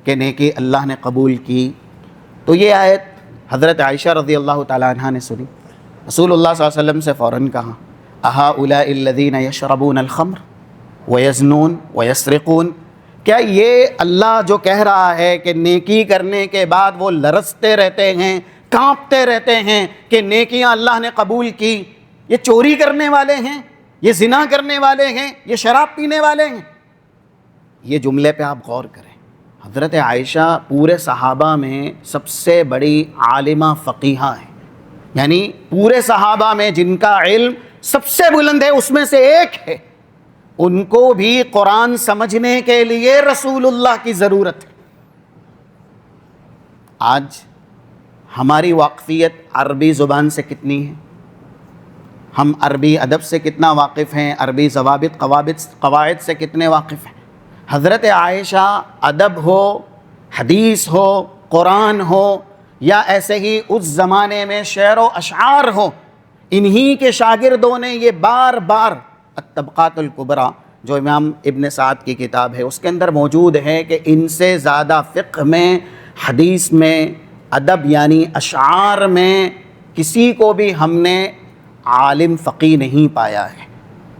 کہ نیکی اللہ نے قبول کی۔ تو یہ آیت حضرت عائشہ رضی اللہ تعالیٰ عنہ نے سنی، رسول اللہ صلی اللہ علیہ وسلم سے فوراً کہا اہؤلاء الذین یشربون الخمر ویزنون ویسرقون، کیا یہ اللہ جو کہہ رہا ہے کہ نیکی کرنے کے بعد وہ لرزتے رہتے ہیں، کانپتے رہتے ہیں کہ نیکیاں اللہ نے قبول کی، یہ چوری کرنے والے ہیں، یہ زنا کرنے والے ہیں، یہ شراب پینے والے ہیں؟ یہ جملے پہ آپ غور کریں۔ حضرت عائشہ پورے صحابہ میں سب سے بڑی عالمہ فقیہہ ہیں، یعنی پورے صحابہ میں جن کا علم سب سے بلند ہے اس میں سے ایک ہے، ان کو بھی قرآن سمجھنے کے لیے رسول اللہ کی ضرورت ہے۔ آج ہماری واقفیت عربی زبان سے کتنی ہے، ہم عربی ادب سے کتنا واقف ہیں، عربی ضوابط قواعد سے کتنے واقف ہیں؟ حضرت عائشہ ادب ہو، حدیث ہو، قرآن ہو، یا ایسے ہی اس زمانے میں شعر و اشعار ہو، انہی کے شاگردوں نے یہ بار بار الطبقات الکبریٰ جو امام ابن سعد کی کتاب ہے اس کے اندر موجود ہے کہ ان سے زیادہ فقہ میں، حدیث میں، ادب یعنی اشعار میں کسی کو بھی ہم نے عالم فقی نہیں پایا ہے۔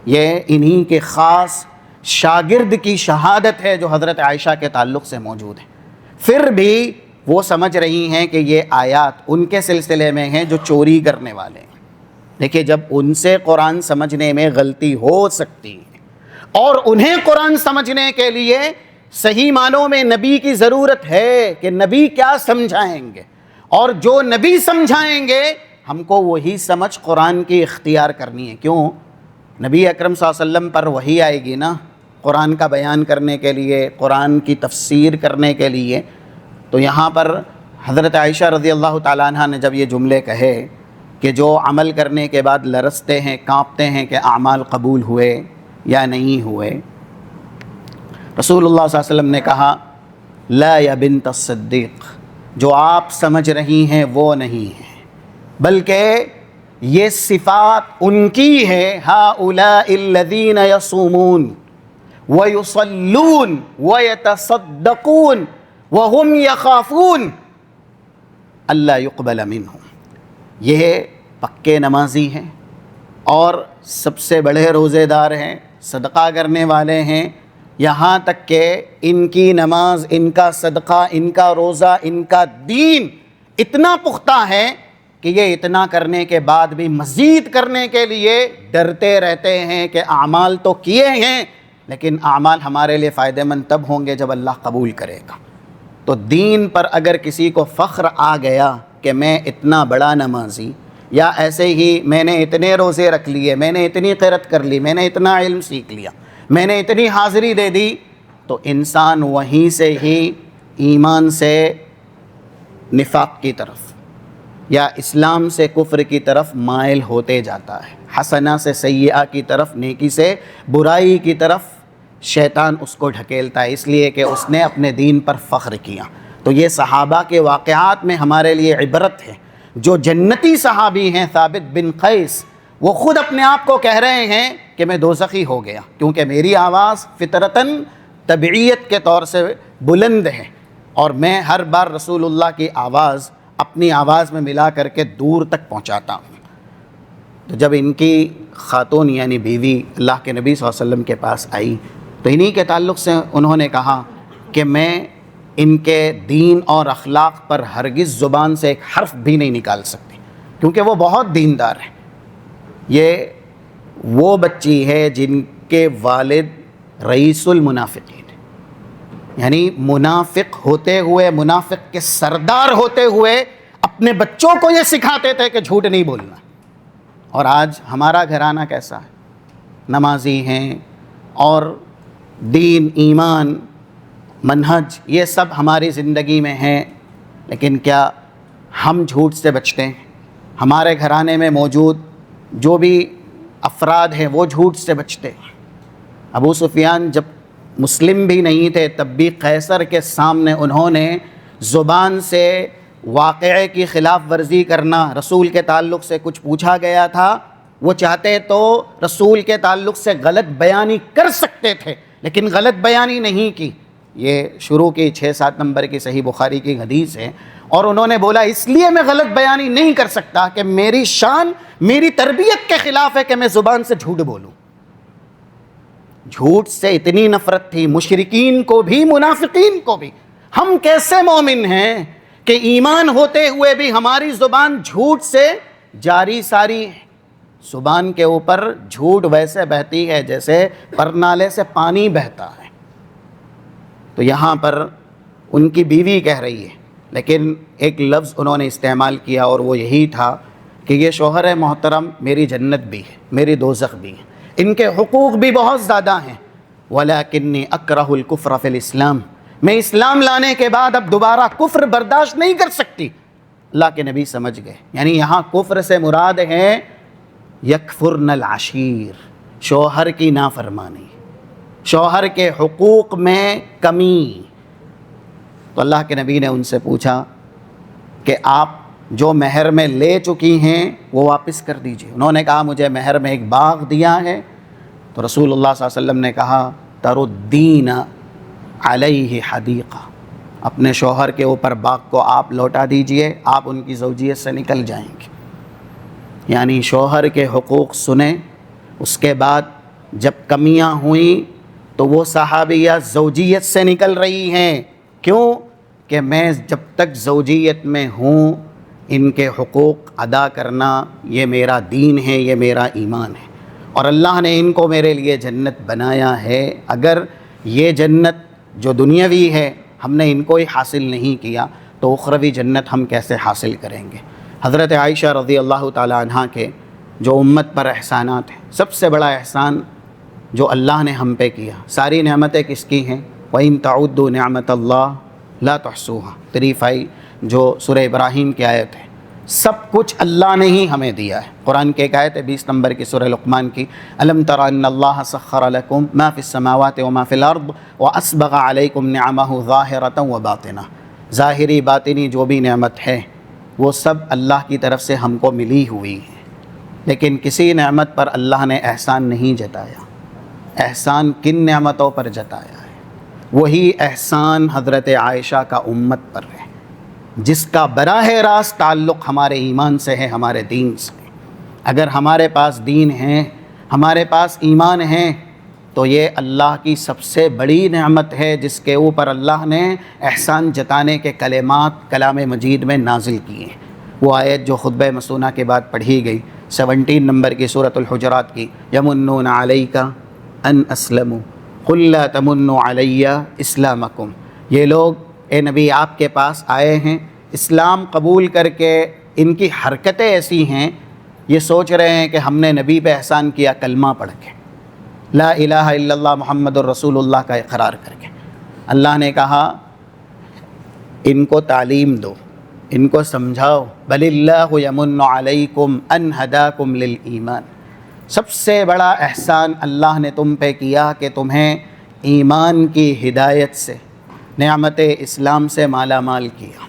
یہ انہی کے خاص شاگرد کی شہادت ہے جو حضرت عائشہ کے تعلق سے موجود ہے۔ پھر بھی وہ سمجھ رہی ہیں کہ یہ آیات ان کے سلسلے میں ہیں جو چوری کرنے والے ہیں۔ دیکھیے، جب ان سے قرآن سمجھنے میں غلطی ہو سکتی ہے اور انہیں قرآن سمجھنے کے لیے صحیح معنوں میں نبی کی ضرورت ہے کہ نبی کیا سمجھائیں گے، اور جو نبی سمجھائیں گے ہم کو وہی سمجھ قرآن کی اختیار کرنی ہے۔ کیوں؟ نبی اکرم صلی اللہ علیہ وسلم پر وحی آئے گی نا قرآن کا بیان کرنے کے لیے، قرآن کی تفسیر کرنے کے لیے۔ تو یہاں پر حضرت عائشہ رضی اللہ تعالیٰ عنہ نے جب یہ جملے کہے کہ جو عمل کرنے کے بعد لرزتے ہیں، کانپتے ہیں کہ اعمال قبول ہوئے یا نہیں ہوئے، رسول اللہ صلی اللہ علیہ وسلم نے کہا لا یا بنت الصدیق، جو آپ سمجھ رہی ہیں وہ نہیں ہے، بلکہ یہ صفات ان کی ہے، ہؤلاء الذین یصومون ویصلون ویتصدقون وہم یخافون اللہ یقبل منہم، یہ پکے نمازی ہیں اور سب سے بڑے روزے دار ہیں، صدقہ کرنے والے ہیں، یہاں تک کہ ان کی نماز، ان کا صدقہ، ان کا روزہ، ان کا دین اتنا پختہ ہے کہ یہ اتنا کرنے کے بعد بھی مزید کرنے کے لیے ڈرتے رہتے ہیں کہ اعمال تو کیے ہیں لیکن اعمال ہمارے لیے فائدہ مند تب ہوں گے جب اللہ قبول کرے گا۔ تو دین پر اگر کسی کو فخر آ گیا کہ میں اتنا بڑا نمازی، یا ایسے ہی میں نے اتنے روزے رکھ لیے، میں نے اتنی قرأت کر لی، میں نے اتنا علم سیکھ لیا، میں نے اتنی حاضری دے دی، تو انسان وہیں سے ہی ایمان سے نفاق کی طرف یا اسلام سے کفر کی طرف مائل ہوتے جاتا ہے، حسنہ سے سیئہ کی طرف، نیکی سے برائی کی طرف شیطان اس کو ڈھکیلتا ہے، اس لیے کہ اس نے اپنے دین پر فخر کیا۔ تو یہ صحابہ کے واقعات میں ہمارے لیے عبرت ہے۔ جو جنتی صحابی ہیں ثابت بن قیس، وہ خود اپنے آپ کو کہہ رہے ہیں کہ میں دوزخی ہو گیا کیونکہ میری آواز فطرتاً طبعیت کے طور سے بلند ہے اور میں ہر بار رسول اللہ کی آواز اپنی آواز میں ملا کر کے دور تک پہنچاتا ہوں۔ تو جب ان کی خاتون یعنی بیوی اللہ کے نبی صلی اللہ علیہ وسلم کے پاس آئی تو انہی کے تعلق سے انہوں نے کہا کہ میں ان کے دین اور اخلاق پر ہرگز زبان سے ایک حرف بھی نہیں نکال سکتی کیونکہ وہ بہت دیندار ہیں۔ یہ وہ بچی ہے جن کے والد رئیس المنافقین، یعنی منافق ہوتے ہوئے، منافق کے سردار ہوتے ہوئے اپنے بچوں کو یہ سکھاتے تھے کہ جھوٹ نہیں بولنا۔ اور آج ہمارا گھرانہ کیسا ہے؟ نمازی ہیں اور دین، ایمان، منہج یہ سب ہماری زندگی میں ہیں، لیکن کیا ہم جھوٹ سے بچتے ہیں؟ ہمارے گھرانے میں موجود جو بھی افراد ہیں وہ جھوٹ سے بچتے ہیں۔ ابو سفیان جب مسلم بھی نہیں تھے تب بھی قیصر کے سامنے انہوں نے زبان سے واقعے کی خلاف ورزی کرنا، رسول کے تعلق سے کچھ پوچھا گیا تھا، وہ چاہتے تو رسول کے تعلق سے غلط بیانی کر سکتے تھے لیکن غلط بیانی نہیں کی۔ یہ شروع کی 6-7 نمبر کی صحیح بخاری کی حدیث ہے، اور انہوں نے بولا اس لیے میں غلط بیانی نہیں کر سکتا کہ میری شان میری تربیت کے خلاف ہے کہ میں زبان سے جھوٹ بولوں۔ جھوٹ سے اتنی نفرت تھی مشرکین کو بھی، منافقین کو بھی۔ ہم کیسے مومن ہیں کہ ایمان ہوتے ہوئے بھی ہماری زبان جھوٹ سے جاری ساری ہے؟ زبان کے اوپر جھوٹ ویسے بہتی ہے جیسے پرنالے سے پانی بہتا ہے۔ تو یہاں پر ان کی بیوی کہہ رہی ہے، لیکن ایک لفظ انہوں نے استعمال کیا اور وہ یہی تھا کہ یہ شوہر محترم میری جنت بھی ہے، میری دوزخ بھی ہے، ان کے حقوق بھی بہت زیادہ ہیں، وَلَكِنِّي أَكْرَهُ الْكُفْرَ فِي الْإِسْلَامِ، میں اسلام لانے کے بعد اب دوبارہ کفر برداشت نہیں کر سکتی۔ اللہ کے نبی سمجھ گئے، یعنی یہاں کفر سے مراد ہے یکفرن العشیر، شوہر کی نافرمانی، شوہر کے حقوق میں کمی۔ تو اللہ کے نبی نے ان سے پوچھا کہ آپ جو مہر میں لے چکی ہیں وہ واپس کر دیجئے۔ انہوں نے کہا مجھے مہر میں ایک باغ دیا ہے۔ تو رسول اللہ صلی اللہ علیہ وسلم نے کہا تردین علیہ حدیقہ، اپنے شوہر کے اوپر باغ کو آپ لوٹا دیجئے، آپ ان کی زوجیت سے نکل جائیں گے۔ یعنی شوہر کے حقوق سنیں، اس کے بعد جب کمیاں ہوئیں تو وہ صحابیہ زوجیت سے نکل رہی ہیں۔ کیوں؟ کہ میں جب تک زوجیت میں ہوں ان کے حقوق ادا کرنا یہ میرا دین ہے، یہ میرا ایمان ہے، اور اللہ نے ان کو میرے لیے جنت بنایا ہے۔ اگر یہ جنت جو دنیاوی ہے ہم نے ان کو ہی حاصل نہیں کیا تو اخروی جنت ہم کیسے حاصل کریں گے؟ حضرت عائشہ رضی اللہ تعالی عنہا کے جو امت پر احسانات ہیں، سب سے بڑا احسان جو اللہ نے ہم پہ کیا، ساری نعمتیں کس کی ہیں؟ وَإِن تَعُدُّوا نِعْمَةَ اللَّهِ لَا تُحْصُوهَا 35 جو سورہ ابراہیم کی آیت ہے، سب کچھ اللہ نے ہی ہمیں دیا ہے۔ قرآن کی ایک آیت ہے 20 نمبر کی سورہ لقمان کی، أَلَمْ تَرَ أَنَّ اللَّهَ سَخَّرَ لَكُم مَا فِي السَّمَاوَاتِ وَمَا فِي الْأَرْضِ وَأَسْبَغَ عَلَيْكُمْ نِعَمَهُ ظَاهِرَةً وَبَاطِنَةً، ظاہری باطنی جو بھی نعمت ہے وہ سب اللہ کی طرف سے ہم کو ملی ہوئی ہیں، لیکن کسی نعمت پر اللہ نے احسان نہیں جتایا۔ احسان کن نعمتوں پر جتایا ہے؟ وہی احسان حضرت عائشہ کا امت پر ہے، جس کا براہ راست تعلق ہمارے ایمان سے ہے، ہمارے دین سے۔ اگر ہمارے پاس دین ہے، ہمارے پاس ایمان ہے، تو یہ اللہ کی سب سے بڑی نعمت ہے، جس کے اوپر اللہ نے احسان جتانے کے کلمات کلام مجید میں نازل کیے ہیں۔ وہ آیت جو خطبہ مسونہ کے بعد پڑھی گئی 17 نمبر کی سورۃ الحجرات کی، یمنون علیک ان اسلموا قل لا تمنوا علی اسلامکم۔ یہ لوگ اے نبی آپ کے پاس آئے ہیں، اسلام قبول کر کے ان کی حرکتیں ایسی ہیں، یہ سوچ رہے ہیں کہ ہم نے نبی پہ احسان کیا کلمہ پڑھ کے، لا الہ الا اللہ محمد الرسول اللہ کا اقرار کر کے۔ اللہ نے کہا ان کو تعلیم دو، ان کو سمجھاؤ، بل اللہ یمن علیکم ان ہداکم للایمان۔ سب سے بڑا احسان اللہ نے تم پہ کیا کہ تمہیں ایمان کی ہدایت سے، نعمت اسلام سے مالا مال کیا۔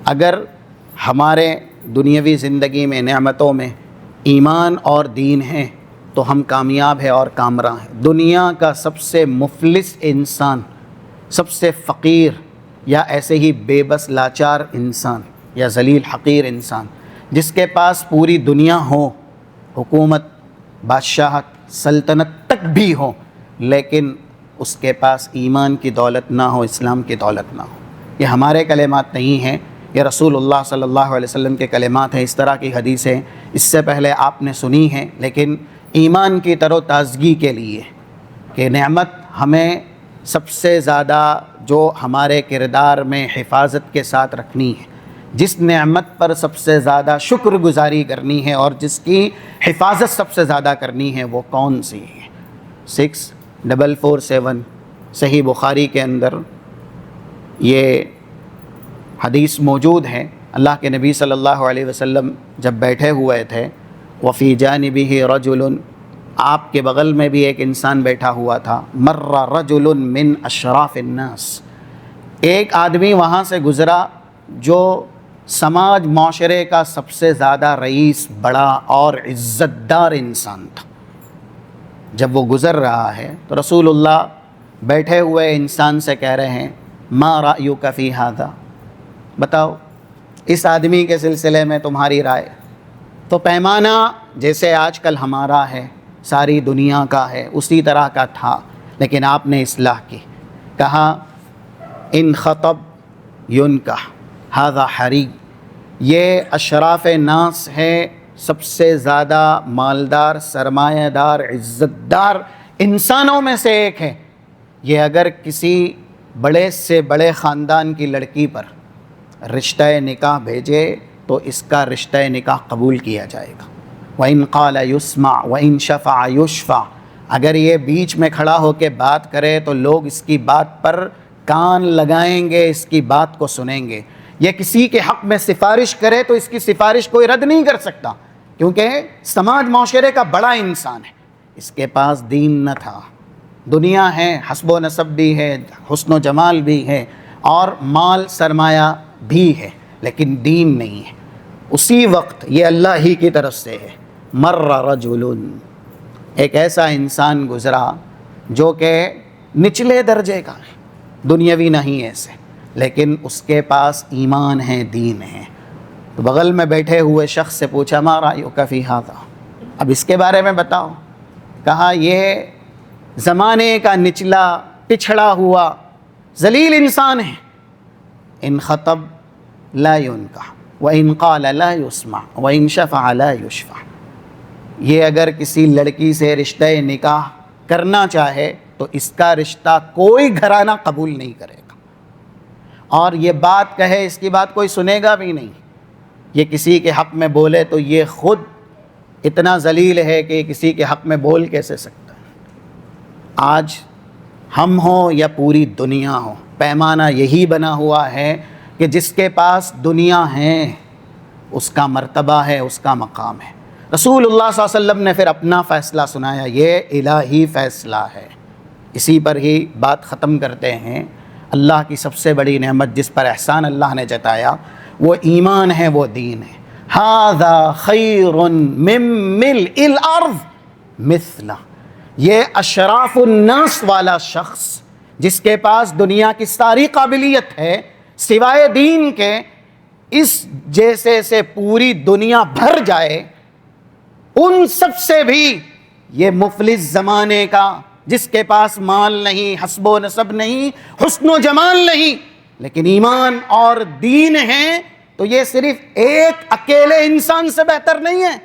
اگر ہمارے دنیاوی زندگی میں نعمتوں میں ایمان اور دین ہے تو ہم کامیاب ہیں اور کامراں ہیں۔ دنیا کا سب سے مفلس انسان، سب سے فقیر یا ایسے ہی بے بس لاچار انسان یا ذلیل حقیر انسان، جس کے پاس پوری دنیا ہو، حکومت، بادشاہت، سلطنت تک بھی ہو، لیکن اس کے پاس ایمان کی دولت نہ ہو، اسلام کی دولت نہ ہو۔ یہ ہمارے کلمات نہیں ہیں، یہ رسول اللہ صلی اللہ علیہ وسلم کے کلمات ہیں۔ اس طرح کی حدیثیں اس سے پہلے آپ نے سنی ہیں، لیکن ایمان کی تر و تازگی کے لیے کہ نعمت ہمیں سب سے زیادہ جو ہمارے کردار میں حفاظت کے ساتھ رکھنی ہے، جس نعمت پر سب سے زیادہ شکر گزاری کرنی ہے اور جس کی حفاظت سب سے زیادہ کرنی ہے، وہ کون سی ہے؟ 6447 صحیح بخاری کے اندر یہ حدیث موجود ہے۔ اللہ کے نبی صلی اللہ علیہ وسلم جب بیٹھے ہوئے تھے، وفی جانبہ رجل، آپ کے بغل میں بھی ایک انسان بیٹھا ہوا تھا، مر رجل من اشراف الناس، ایک آدمی وہاں سے گزرا جو سماج معاشرے کا سب سے زیادہ رئیس، بڑا اور عزت دار انسان تھا۔ جب وہ گزر رہا ہے تو رسول اللہ بیٹھے ہوئے انسان سے کہہ رہے ہیں، ما رأیک فی ھذا، بتاؤ اس آدمی کے سلسلے میں تمہاری رائے۔ تو پیمانہ جیسے آج کل ہمارا ہے، ساری دنیا کا ہے، اسی طرح کا تھا، لیکن آپ نے اصلاح کی، کہا ان خطب ینکح ھذا حری، یہ اشراف ناس ہے، سب سے زیادہ مالدار، سرمایہ دار، عزت دار انسانوں میں سے ایک ہے۔ یہ اگر کسی بڑے سے بڑے خاندان کی لڑکی پر رشتہ نکاح بھیجے تو اس کا رشتہ نکاح قبول کیا جائے گا۔ وَإِن قَالَ يُسْمَعْ وَإِن شَفَعَ يُشْفَعْ، اگر یہ بیچ میں کھڑا ہو کے بات کرے تو لوگ اس کی بات پر کان لگائیں گے، اس کی بات کو سنیں گے۔ یہ کسی کے حق میں سفارش کرے تو اس کی سفارش کوئی رد نہیں کر سکتا، کیونکہ سماج معاشرے کا بڑا انسان ہے۔ اس کے پاس دین نہ تھا، دنیا ہے، حسب و نسب بھی ہے، حسن و جمال بھی ہے، اور مال سرمایہ بھی ہے، لیکن دین نہیں ہے۔ اسی وقت یہ اللہ ہی کی طرف سے ہے، مر رجل، ایک ایسا انسان گزرا جو کہ نچلے درجے کا ہے، دنیاوی نہیں ایسے، لیکن اس کے پاس ایمان ہے، دین ہے۔ تو بغل میں بیٹھے ہوئے شخص سے پوچھا، ما رأیک فی ھذا، اب اس کے بارے میں بتاؤ۔ کہا یہ زمانے کا نچلا، پچھڑا ہوا، ذلیل انسان ہے۔ ان خطب لا ينکح وَإِن قَالَ لَا يُسْمَعْ وَإِن شَفَعَ لَا يُشْفَعْ، یہ اگر کسی لڑکی سے رشتہ نکاح کرنا چاہے تو اس کا رشتہ کوئی گھرانہ قبول نہیں کرے گا، اور یہ بات کہے اس کی بات کوئی سنے گا بھی نہیں۔ یہ کسی کے حق میں بولے تو یہ خود اتنا ذلیل ہے کہ یہ کسی کے حق میں بول کیسے سکتا ہے۔ آج ہم ہوں یا پوری دنیا ہو، پیمانہ یہی بنا ہوا ہے کہ جس کے پاس دنیا ہے اس کا مرتبہ ہے، اس کا مقام ہے۔ رسول اللہ صلی اللہ علیہ وسلم نے پھر اپنا فیصلہ سنایا، یہ الہی فیصلہ ہے۔ اسی پر ہی بات ختم کرتے ہیں۔ اللہ کی سب سے بڑی نعمت جس پر احسان اللہ نے جتایا وہ ایمان ہے، وہ دین ہے۔ ھذا خیر من ملء الارض مثلہ، یہ اشراف الناس والا شخص جس کے پاس دنیا کی ساری قابلیت ہے سوائے دین کے، اس جیسے سے پوری دنیا بھر جائے، ان سب سے بھی یہ مفلس زمانے کا، جس کے پاس مال نہیں، حسب و نسب نہیں، حسن و جمال نہیں، لیکن ایمان اور دین ہے، تو یہ صرف ایک اکیلے انسان سے بہتر نہیں ہے۔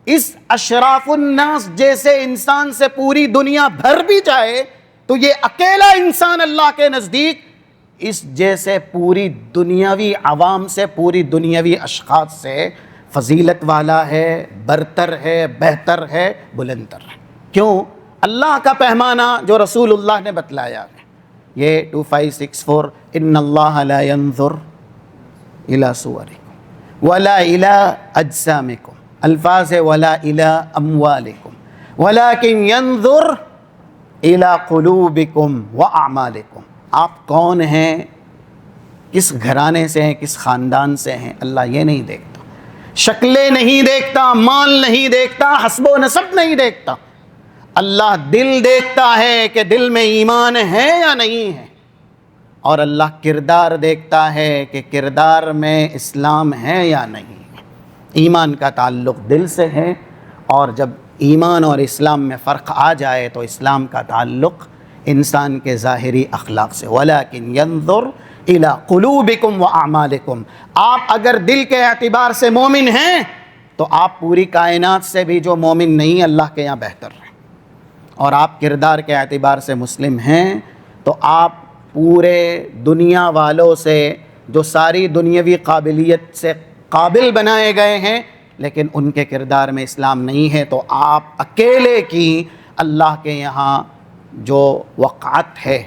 اس اشراف الناس جیسے انسان سے پوری دنیا بھر بھی جائے تو یہ اکیلا انسان اللہ کے نزدیک اس جیسے پوری دنیاوی عوام سے، پوری دنیاوی اشخاص سے فضیلت والا ہے، برتر ہے، بہتر ہے، بلندتر ہے۔ کیوں؟ اللہ کا پیمانہ جو رسول اللہ نے بتلایا ہے، یہ 2564 ان اللہ لا ينظر الى صورکم ولا الى اجسامکم، الفاظ ولا الى اموالکم ولكن ينظر الى قلوبکم واعمالکم۔ آپ کون ہیں، کس گھرانے سے ہیں، کس خاندان سے ہیں، اللہ یہ نہیں دیکھتا، شکلیں نہیں دیکھتا، مال نہیں دیکھتا، حسب و نسب نہیں دیکھتا، اللہ دل دیکھتا ہے کہ دل میں ایمان ہے یا نہیں ہے، اور اللہ کردار دیکھتا ہے کہ کردار میں اسلام ہے یا نہیں ہے۔ ایمان کا تعلق دل سے ہے، اور جب ایمان اور اسلام میں فرق آ جائے تو اسلام کا تعلق انسان کے ظاہری اخلاق سے۔ وَلَكِنْ يَنظُرْ إِلَىٰ قُلُوبِكُمْ وَأَعْمَالِكُمْ، آپ اگر دل کے اعتبار سے مومن ہیں تو آپ پوری کائنات سے بھی جو مومن نہیں اللہ کے یہاں بہتر ہیں، اور آپ کردار کے اعتبار سے مسلم ہیں تو آپ پورے دنیا والوں سے جو ساری دنیاوی قابلیت سے قابل بنائے گئے ہیں لیکن ان کے کردار میں اسلام نہیں ہے، تو آپ اکیلے کی اللہ کے یہاں جو وقعت ہے،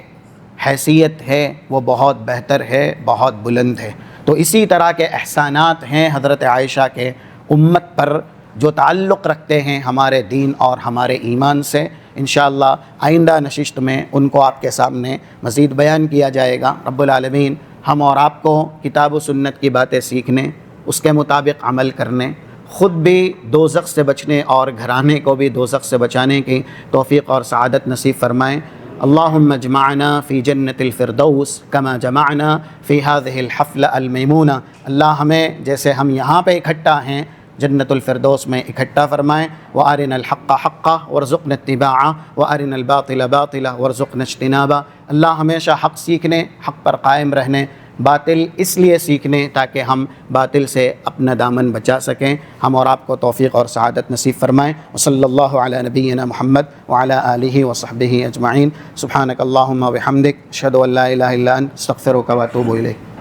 حیثیت ہے، وہ بہت بہتر ہے، بہت بلند ہے۔ تو اسی طرح کے احسانات ہیں حضرت عائشہ کے امت پر جو تعلق رکھتے ہیں ہمارے دین اور ہمارے ایمان سے۔ انشاءاللہ آئندہ نشست میں ان کو آپ کے سامنے مزید بیان کیا جائے گا۔ رب العالمین ہم اور آپ کو کتاب و سنت کی باتیں سیکھنے، اس کے مطابق عمل کرنے، خود بھی دوزخ سے بچنے اور گھرانے کو بھی دوزخ سے بچانے کی توفیق اور سعادت نصیب فرمائیں۔ اللہم اجمعنا فی جنت الفردوس کما جمعنا فی هذه الحفلہ المیمونہ، اللہ ہمیں جیسے ہم یہاں پہ اکٹھا ہیں جنت الفردوس میں اکٹھا فرمائیں۔ وَأَرِنَا الْحَقَّ حَقًّا وَارْزُقْنَا اتِّبَاعَهُ وَأَرِنَا الْبَاطِلَ بَاطِلًا وَارْزُقْنَا اجْتِنَابَهُ، اللہ ہمیشہ حق سیکھنے، حق پر قائم رہنے، باطل اس لیے سیکھنے تاکہ ہم باطل سے اپنا دامن بچا سکیں۔ ہم اور آپ کو توفیق اور سعادت نصیب فرمائیں۔ وصلی اللہ علی نبینا محمد وعلی آلہ وصحبہ اجمعین۔ سبحانک اللہم وبحمدک، اشہد ان لا الہ الا انت، استغفرک واتوب الیک۔